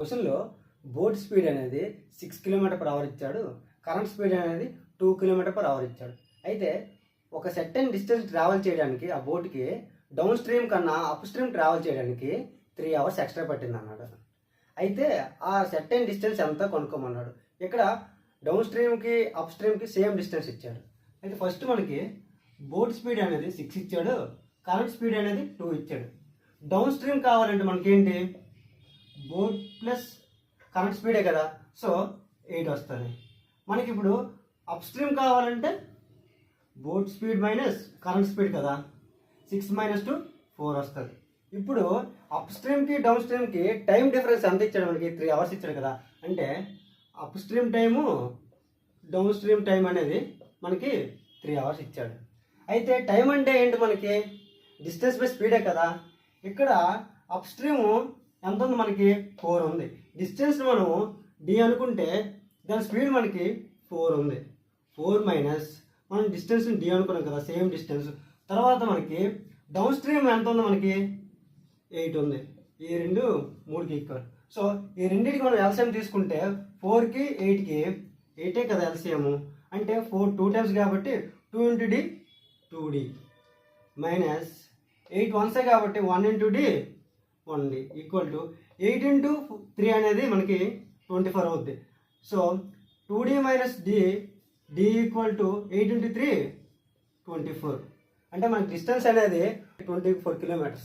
క్వశ్చన్లో boat speed అనేది 6 km/h ఇచ్చాడు, కరెంట్ స్పీడ్ అనేది 2 km/h ఇచ్చాడు. అయితే ఒక సెర్టైన్ డిస్టెన్స్ ట్రావెల్ చేయడానికి ఆ బోట్కి డౌన్ స్ట్రీమ్ కన్నా అప్ స్ట్రీమ్ ట్రావెల్ చేయడానికి 3 hours ఎక్స్ట్రా పట్టింది అన్నాడు. అయితే ఆ సెర్టైన్ డిస్టెన్స్ ఎంత కొనుక్కోమన్నాడు. ఇక్కడ డౌన్ స్ట్రీమ్కి అప్ స్ట్రీమ్కి సేమ్ డిస్టెన్స్ ఇచ్చాడు. అయితే ఫస్ట్ మనకి బోట్ స్పీడ్ అనేది 6 ఇచ్చాడు, కరెంట్ స్పీడ్ అనేది 2 ఇచ్చాడు. డౌన్ స్ట్రీమ్ కావాలంటే మనకేంటి, బోట్ ప్లస్ కరెంట్ స్పీడే కదా, సో 8 వస్తుంది. మనకి ఇప్పుడు అప్ స్ట్రీమ్ కావాలంటే boat speed minus current speed కదా, 6 - 2 4 వస్తుంది. ఇప్పుడు అప్ స్ట్రీమ్కి డౌన్ స్ట్రీమ్కి టైం డిఫరెన్స్ ఎంత ఇచ్చాడు, మనకి 3 hours ఇచ్చాడు కదా. అంటే up stream time down stream time అనేది మనకి 3 hours ఇచ్చాడు. అయితే టైం అంటే ఏంటి, మనకి డిస్టెన్స్ బై స్పీడే కదా. ఇక్కడ అప్ స్ట్రీము ఎంత ఉంది, మనకి 4 ఉంది. డిస్టెన్స్ మనము డి అనుకుంటే దాని స్పీడ్ మనకి 4 ఉంది. 4 మైనస్ మనం డిస్టెన్స్ డి అనుకున్నాం కదా, సేమ్ డిస్టెన్స్. తర్వాత మనకి డౌన్ స్ట్రీమ్ ఎంత ఉంది, మనకి 8 ఉంది. ఈ 2 3కి ఈక్వల్. సో ఈ రెండింటికి మనం ఎల్సిఎం తీసుకుంటే 4కి 8కి 8 కదా ఎల్సిఎం. అంటే 4 2 times కాబట్టి 2 × d 2d మైనస్ 8 1s కాబట్టి 1 × d 1d ఈక్వల్ టు 8 × 3 అనేది మనకి 24 అవుద్ది. So 2d minus d equal to 8 × 3 24. అంటే మనకి డిస్టెన్స్ అనేది 24 kilometers.